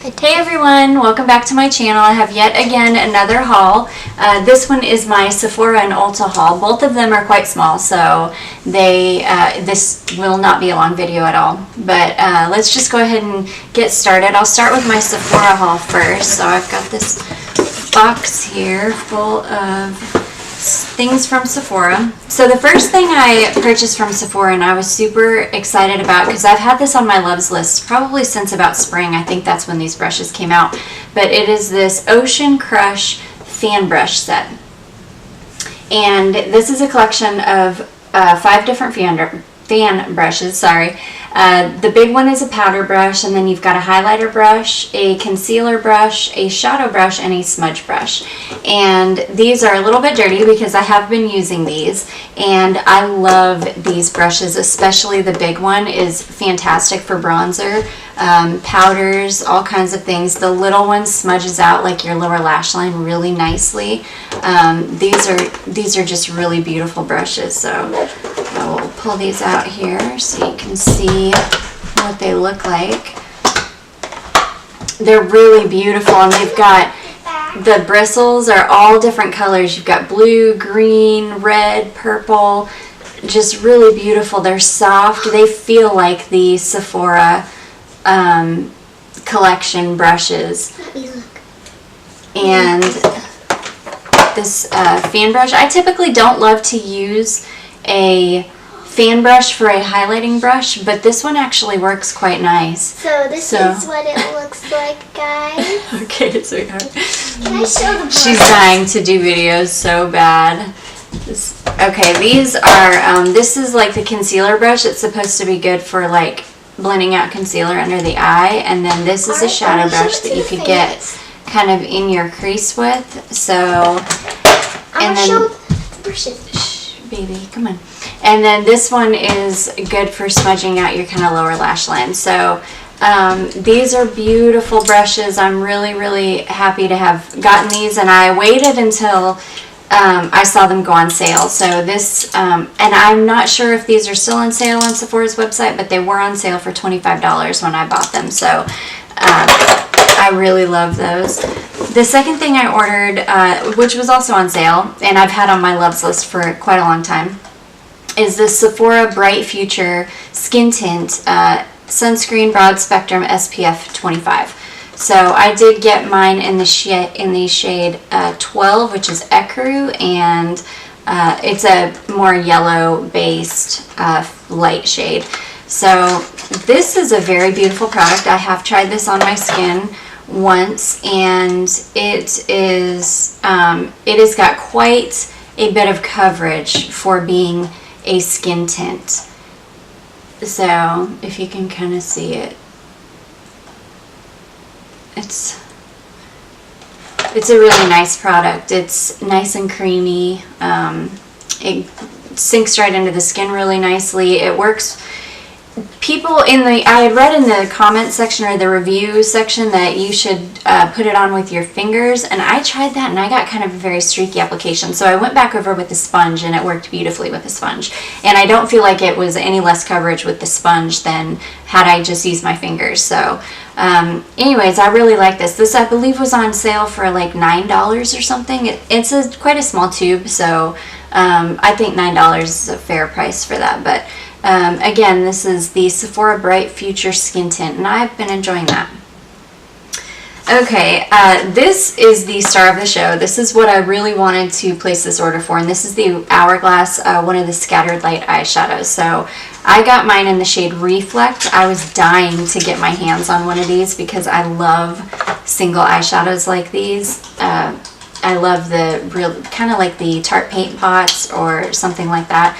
Hey everyone, welcome back to my channel. I have yet again another haul. This one is my Sephora and Ulta haul. Both of them are quite small, so this will not be a long video at all. But let's just go ahead and get started. I'll start with my Sephora haul first. So I've got this box here full of things from Sephora. So the first thing I purchased from Sephora and I was super excited about, because I've had this on my loves list probably since about spring. I think that's when these brushes came out. But it is this Ocean Crush fan brush set. And this is a collection of 5 different fan brushes, the big one is a powder brush, and then you've got a highlighter brush, a concealer brush, a shadow brush, and a smudge brush. And these are a little bit dirty because I have been using these, and I love these brushes, especially the big one is fantastic for bronzer, powders, all kinds of things. The little one smudges out like your lower lash line really nicely. These are just really beautiful brushes, so I will pull these out here so you can see what they look like. They're really beautiful, and they've got the bristles are all different colors. You've got blue, green, red, purple, just really beautiful. They're soft. They feel like the Sephora collection brushes. Let me look. And this fan brush, I typically don't love to use a fan brush for a highlighting brush, but this one actually works quite nice. So this is what it looks like, guys. Okay, sweetheart. Can I show the brush? She's dying to do videos so bad. Okay, these are, this is like the concealer brush. It's supposed to be good for like blending out concealer under the eye, and then this is a shadow brush that you could get kind of in your crease with. So, and then show the brushes. Shh, baby, come on. And then this one is good for smudging out your kind of lower lash line. So these are beautiful brushes. I'm really happy to have gotten these, and I waited until I saw them go on sale. So this, and I'm not sure if these are still on sale on Sephora's website, but they were on sale for $25 when I bought them. So I really love those. The second thing I ordered, which was also on sale, and I've had on my loves list for quite a long time, is the Sephora Bright Future Skin Tint Sunscreen Broad Spectrum SPF 25. So I did get mine in the shade 12, which is Ecru, and it's a more yellow based light shade. So this is a very beautiful product. I have tried this on my skin once, and it has got quite a bit of coverage for being a skin tint. So if you can kind of see it, it's a really nice product. It's nice and creamy. It sinks right into the skin really nicely. It works. I had read in the comment section or the review section that you should put it on with your fingers, and I tried that and I got kind of a very streaky application. So I went back over with the sponge, and it worked beautifully with the sponge. And I don't feel like it was any less coverage with the sponge than had I just used my fingers. So anyways, I really like this. This I believe was on sale for like $9 or something. It's quite a small tube, so I think $9 is a fair price for that. But again, this is the Sephora Bright Future Skin Tint, and I've been enjoying that. Okay, this is the star of the show. This is what I really wanted to place this order for, and this is the Hourglass, one of the Scattered Light eyeshadows. So I got mine in the shade Reflect. I was dying to get my hands on one of these because I love single eyeshadows like these. I love the real, kind of like the Tarte paint pots or something like that.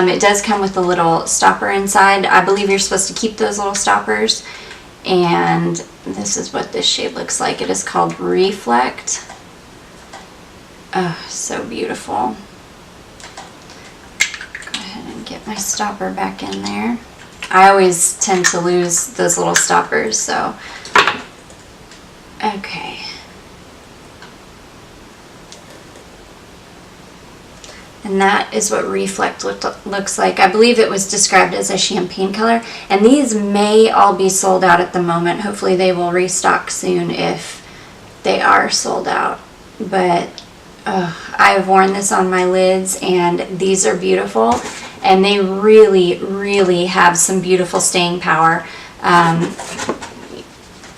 It does come with a little stopper inside. I believe you're supposed to keep those little stoppers. And this is what this shade looks like. It is called Reflect. Oh, so beautiful. Go ahead and get my stopper back in there. I always tend to lose those little stoppers, so. Okay. And that is what Reflect looks like. I believe it was described as a champagne color. And these may all be sold out at the moment. Hopefully they will restock soon if they are sold out. But I've worn this on my lids, and these are beautiful. And they really, really have some beautiful staying power.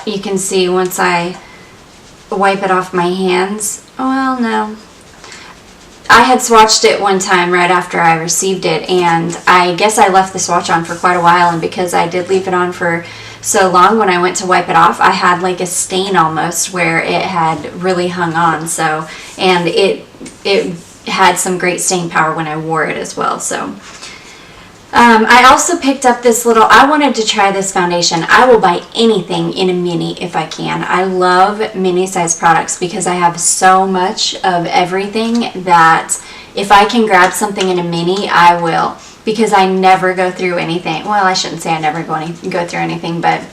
You can see once I wipe it off my hands. Well, no. I had swatched it one time right after I received it, and I guess I left the swatch on for quite a while, and because I did leave it on for so long, when I went to wipe it off, I had like a stain almost where it had really hung on. So, and it had some great staying power when I wore it as well. So I also picked up this little, I wanted to try this foundation. I will buy anything in a mini if I can. I love mini size products because I have so much of everything that if I can grab something in a mini, I will, because I never go through anything. Well, I shouldn't say I never go through anything, but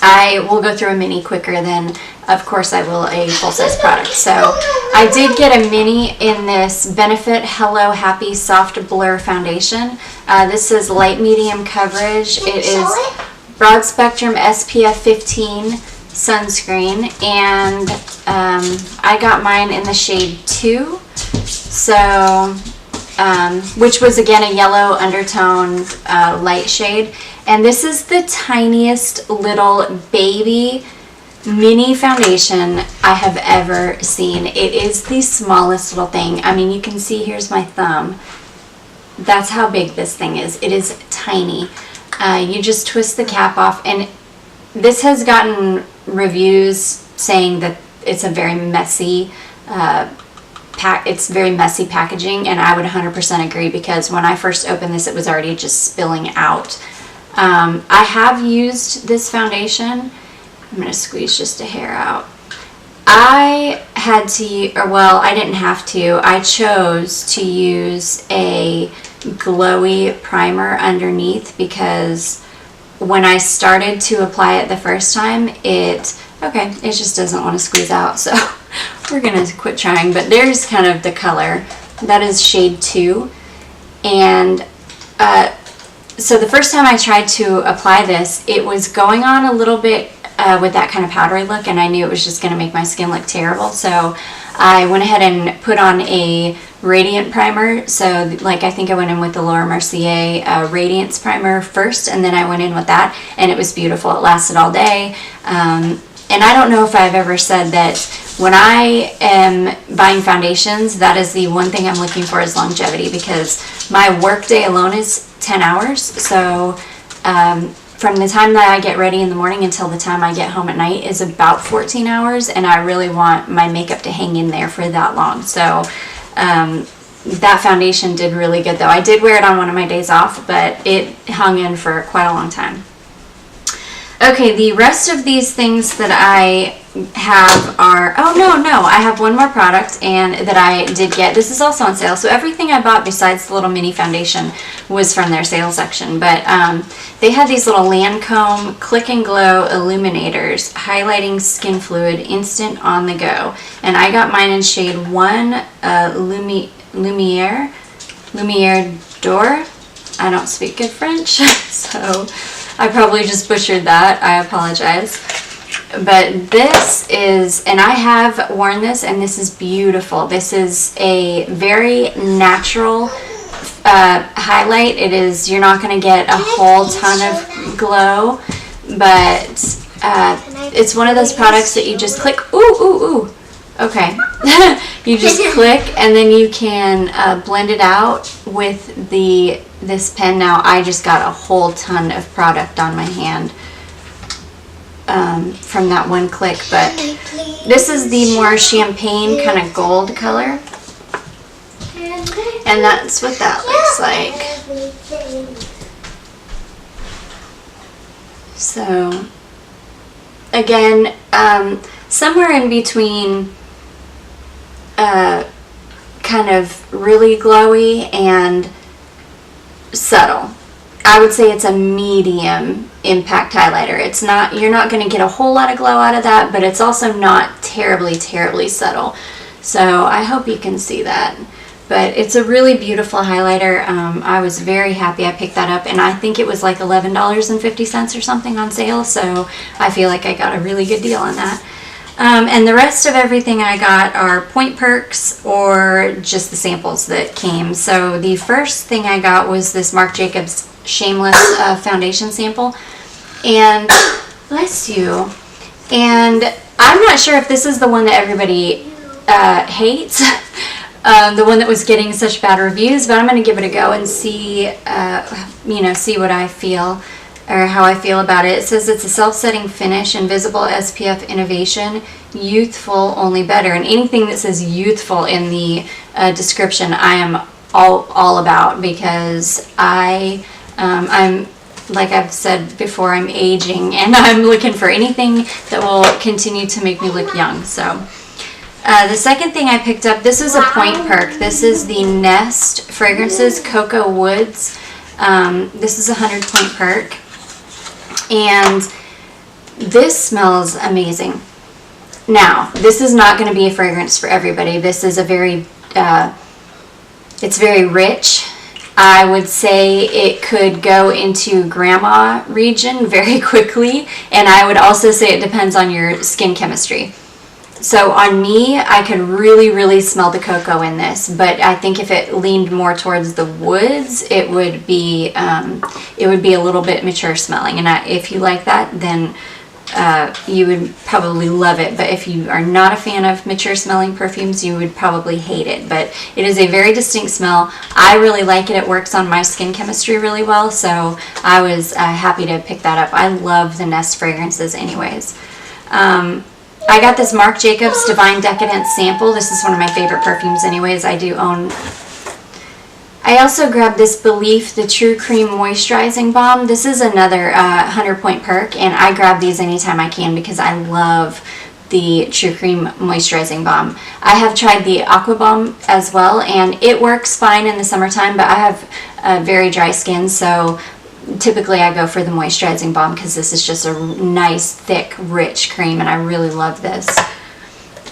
I will go through a mini quicker than, of course, I will a full-size product. So I did get a mini in this Benefit Hello Happy Soft Blur Foundation. This is light medium coverage. It is broad spectrum SPF 15 sunscreen, and I got mine in the shade 2. So, which was again a yellow undertone light shade. And this is the tiniest little baby mini foundation I have ever seen. It is the smallest little thing. I mean, you can see, here's my thumb. That's how big this thing is. It is tiny. You just twist the cap off, and this has gotten reviews saying that it's a very messy it's very messy packaging, and I would 100% agree, because when I first opened this, it was already just spilling out. I have used this foundation. I'm going to squeeze just a hair out. I had to, or well, I didn't have to. I chose to use a glowy primer underneath, because when I started to apply it the first time, it just doesn't want to squeeze out. So we're going to quit trying. But there's kind of the color. That is shade 2. And so the first time I tried to apply this, it was going on a little bit with that kind of powdery look, and I knew it was just going to make my skin look terrible. So I went ahead and put on a radiant primer. So like, I think I went in with the Laura Mercier Radiance primer first, and then I went in with that, and it was beautiful. It lasted all day. And I don't know if I've ever said that when I am buying foundations, that is the one thing I'm looking for, is longevity, because my work day alone is 10 hours. So from the time that I get ready in the morning until the time I get home at night is about 14 hours, and I really want my makeup to hang in there for that long. So that foundation did really good, though. I did wear it on one of my days off, but it hung in for quite a long time. Okay, the rest of these things that I have are, I have one more product and that I did get. This is also on sale, so everything I bought besides the little mini foundation was from their sale section. But they had these little Lancome Click and Glow Illuminators, highlighting skin fluid, instant on the go. And I got mine in shade 1, Lumiere d'Or. I don't speak good French, so I probably just butchered that. I apologize. But this is, and I have worn this, and this is beautiful. This is a very natural highlight. It is, you're not going to get a whole ton of glow, but it's one of those products that you just click. Ooh. Okay. You just click, and then you can blend it out with this pen. Now I just got a whole ton of product on my hand from that one click, but this is the more champagne kind of gold color, and that's what that looks like. So again, somewhere in between kind of really glowy and subtle. I would say it's a medium impact highlighter. It's not, you're not going to get a whole lot of glow out of that, but it's also not terribly subtle. So I hope you can see that. But it's a really beautiful highlighter. I was very happy I picked that up, and I think it was like $11.50 or something on sale, so I feel like I got a really good deal on that. And the rest of everything I got are point perks or just the samples that came. So the first thing I got was this Marc Jacobs Shameless foundation sample, and bless you. And I'm not sure if this is the one that everybody hates. The one that was getting such bad reviews, but I'm going to give it a go and see, see what I feel or how I feel about it. It says it's a self-setting finish, invisible SPF innovation, youthful only better. And anything that says youthful in the description, I am all about, because I'm like I've said before, I'm aging and I'm looking for anything that will continue to make me look young. So. The second thing I picked up, this is a point perk. This is the Nest Fragrances Cocoa Woods. This is a 100-point perk. And this smells amazing. Now, this is not going to be a fragrance for everybody. This is a it's very rich. I would say it could go into grandma region very quickly. And I would also say it depends on your skin chemistry. So on me, I could really, really smell the cocoa in this, but I think if it leaned more towards the woods, it would be a little bit mature smelling. And if you like that, then you would probably love it. But if you are not a fan of mature smelling perfumes, you would probably hate it. But it is a very distinct smell. I really like it. It works on my skin chemistry really well, so I was happy to pick that up. I love the Nest fragrances anyways. I got this Marc Jacobs Divine Decadence sample. This is one of my favorite perfumes anyways. I do own. I also grabbed this Belief, the True Cream Moisturizing Balm. This is another 100-point perk, and I grab these anytime I can because I love the True Cream Moisturizing Balm. I have tried the Aqua Balm as well, and it works fine in the summertime, but I have very dry skin, so typically I go for the moisturizing balm because this is just a nice, thick, rich cream, and I really love this.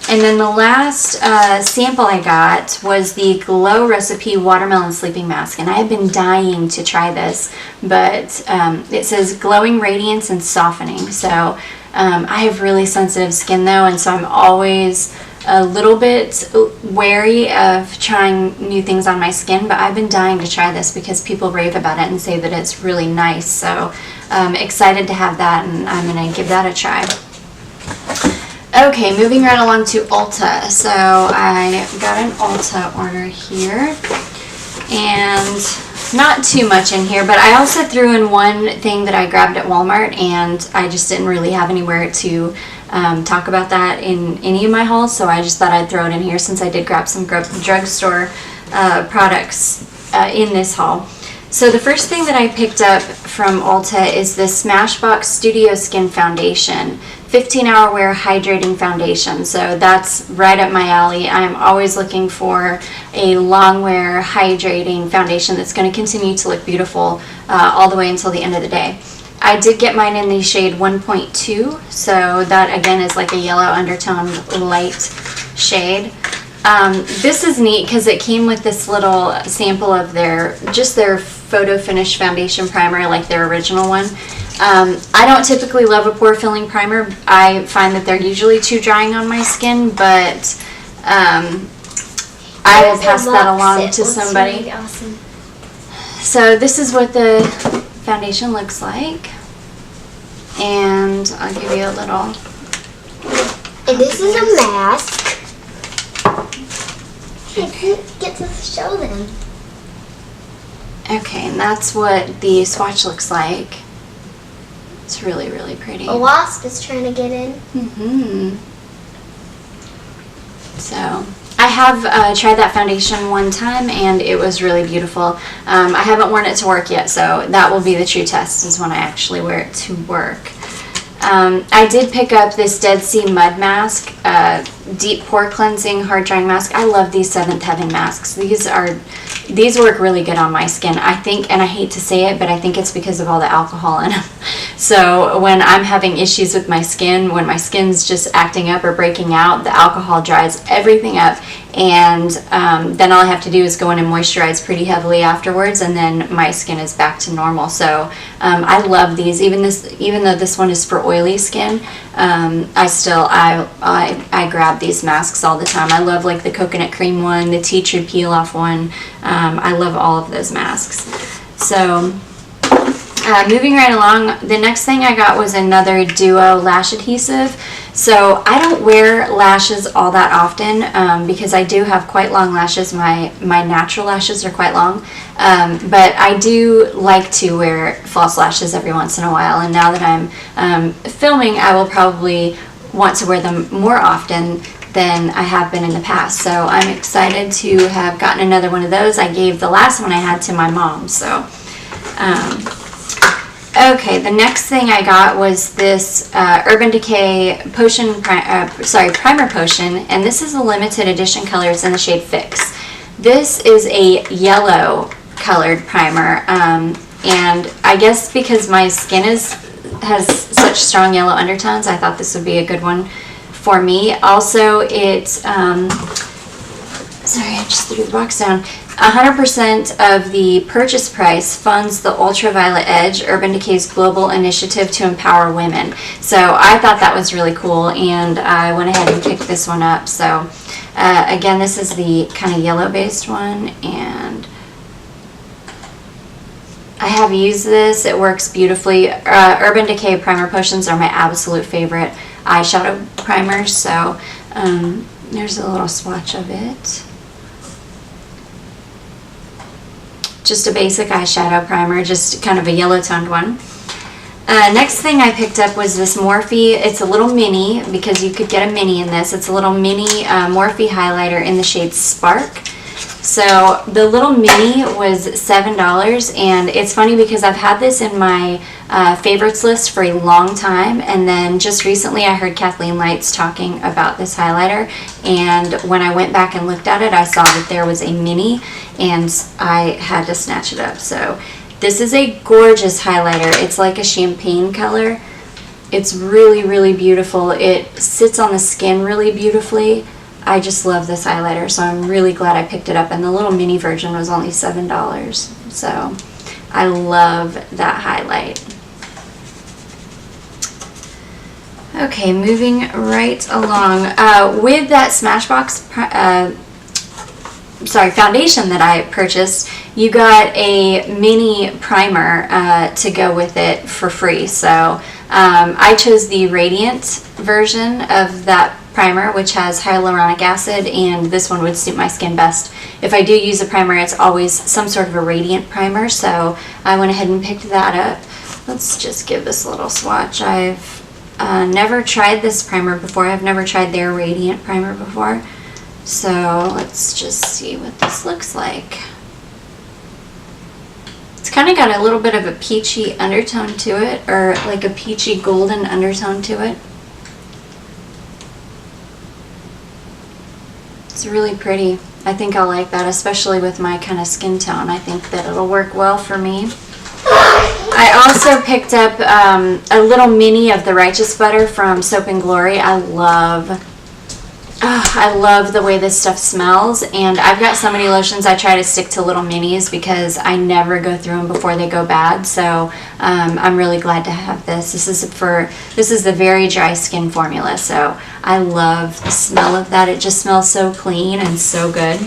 And then the last sample I got was the Glow Recipe Watermelon Sleeping Mask, and I have been dying to try this, but it says glowing radiance and softening. So I have really sensitive skin though, and so I'm always a little bit wary of trying new things on my skin, but I've been dying to try this because people rave about it and say that it's really nice. So I'm excited to have that, and I'm going to give that a try. Okay, moving right along to Ulta. So I got an Ulta order here, and not too much in here, but I also threw in one thing that I grabbed at Walmart, and I just didn't really have anywhere to talk about that in any of my hauls, so I just thought I'd throw it in here since I did grab some drugstore products in this haul. So the first thing that I picked up from Ulta is this Smashbox Studio Skin Foundation, 15-hour wear hydrating foundation. So that's right up my alley. I'm always looking for a long wear hydrating foundation that's going to continue to look beautiful all the way until the end of the day. I did get mine in the shade 1.2, so that again is like a yellow undertone light shade. This is neat because it came with this little sample of their photo finish foundation primer, like their original one. I don't typically love a pore filling primer. I find that they're usually too drying on my skin, but I will pass that along to somebody. Really awesome. So this is what the foundation looks like, and I'll give you a little. And this is a mask. I didn't get to show them. Okay, and that's what the swatch looks like. It's really, really pretty. A wasp is trying to get in. So I have tried that foundation one time, and it was really beautiful. I haven't worn it to work yet, so that will be the true test, is when I actually wear it to work. I did pick up this Dead Sea Mud Mask. deep pore cleansing hard drying mask. I love these Seventh Heaven masks. These work really good on my skin. I think, and I hate to say it, but I think it's because of all the alcohol in them. So when I'm having issues with my skin, when my skin's just acting up or breaking out, the alcohol dries everything up, and then all I have to do is go in and moisturize pretty heavily afterwards, and then my skin is back to normal. So I love these. Even though this one is for oily skin, I grab these masks all the time. I love like the coconut cream one, the tea tree peel off one. I love all of those masks. So moving right along, the next thing I got was another Duo lash adhesive. So I don't wear lashes all that often because I do have quite long lashes. My natural lashes are quite long, but I do like to wear false lashes every once in a while, and now that I'm filming, I will probably want to wear them more often than I have been in the past. So I'm excited to have gotten another one of those. I gave the last one I had to my mom. So okay, the next thing I got was this Urban Decay primer potion, and this is a limited edition color. It's in the shade Fix. This is a yellow colored primer, and I guess because my skin has such strong yellow undertones, I thought this would be a good one for me. Also, it's sorry, I just threw the box down. 100% of the purchase price funds the Ultraviolet Edge, Urban Decay's global initiative to empower women. So I thought that was really cool, and I went ahead and picked this one up. So again, this is the kind of yellow based one, and I have used this. It works beautifully. Urban Decay primer potions are my absolute favorite eyeshadow primers. So there's a little swatch of it. Just a basic eyeshadow primer, just kind of a yellow toned one. Next thing I picked up was this Morphe. It's a little mini, because you could get a mini in this. It's a little mini Morphe highlighter in the shade Spark. So the little mini was $7, and it's funny because I've had this in my favorites list for a long time, and then just recently I heard Kathleen Lights talking about this highlighter, and when I went back and looked at it, I saw that there was a mini, and I had to snatch it up. So this is a gorgeous highlighter. It's like a champagne color. It's really, really beautiful. It sits on the skin really beautifully. I just love this highlighter, so I'm really glad I picked it up, and the little mini version was only $7. So I love that highlight. Okay, moving right along. With that Smashbox foundation that I purchased, you got a mini primer to go with it for free. So I chose the Radiant version of that primer, which has hyaluronic acid, and this one would suit my skin best. If I do use a primer, it's always some sort of a Radiant primer, so I went ahead and picked that up. Let's just give this a little swatch. I've never tried this primer before. I've never tried their Radiant primer before. So let's just see what this looks like. It's kind of got a little bit of a peachy undertone to it, or like a peachy golden undertone to it. It's really pretty. I think I'll like that, especially with my kind of skin tone. I think that it'll work well for me. I also picked up a little mini of the Righteous Butter from Soap and Glory. I love the way this stuff smells, and I've got so many lotions I try to stick to little minis because I never go through them before they go bad. So I'm really glad to have this. This is the very dry skin formula, so I love the smell of that. It just smells so clean and so good.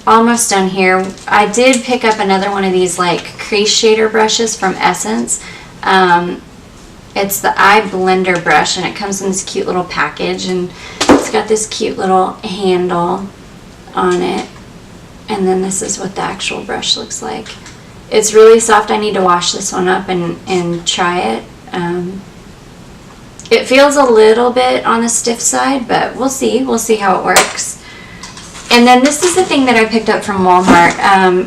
Almost done here. I did pick up another one of these like crease shader brushes from Essence. It's the Eye Blender brush, and it comes in this cute little package, and it's got this cute little handle on it, and then this is what the actual brush looks like. It's really soft. I need to wash this one up and try it. It feels a little bit on the stiff side, but we'll see how it works. And then this is the thing that I picked up from Walmart.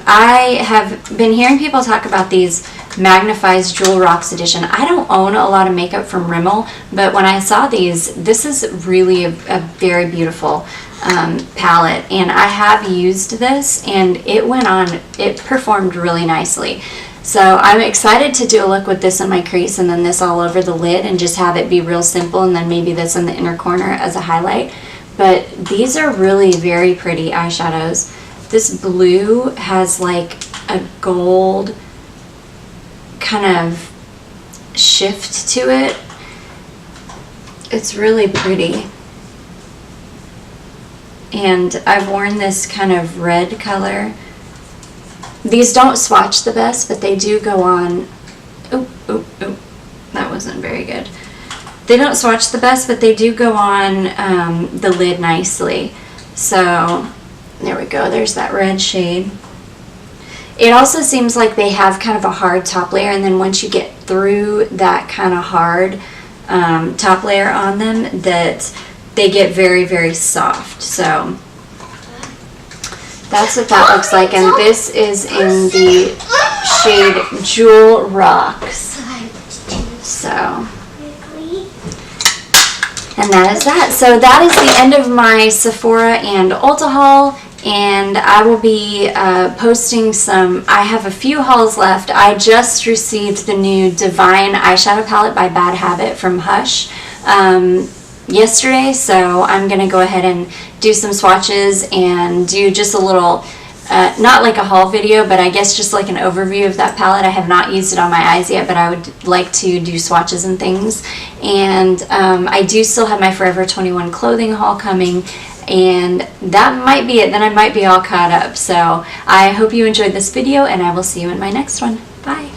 I have been hearing people talk about these Magnifies Jewel Rocks Edition. I don't own a lot of makeup from Rimmel, but when I saw these, this is really a very beautiful palette, and I have used this, and it performed really nicely. So I'm excited to do a look with this in my crease and then this all over the lid and just have it be real simple, and then maybe this in the inner corner as a highlight. But these are really very pretty eyeshadows. This blue has like a gold kind of shift to it. It's really pretty. And I've worn this kind of red color. These don't swatch the best, but they do go on. Oh, that wasn't very good. They don't swatch the best, but they do go on the lid nicely. So there we go, there's that red shade. It also seems like they have kind of a hard top layer, and then once you get through that kind of hard top layer on them, that they get very, very soft. So that's what that looks like, and this is in the shade Jewel Rocks. So, and that is that. So that is the end of my Sephora and Ulta haul, and I will be posting some. I have a few hauls left. I just received the new Divine eyeshadow palette by Bad Habit from Hush yesterday, so I'm gonna go ahead and do some swatches and do just a little not like a haul video, but I guess just like an overview of that palette. I have not used it on my eyes yet, but I would like to do swatches and things. And I do still have my Forever 21 clothing haul coming, and that might be it. Then I might be all caught up. So I hope you enjoyed this video, and I will see you in my next one. Bye.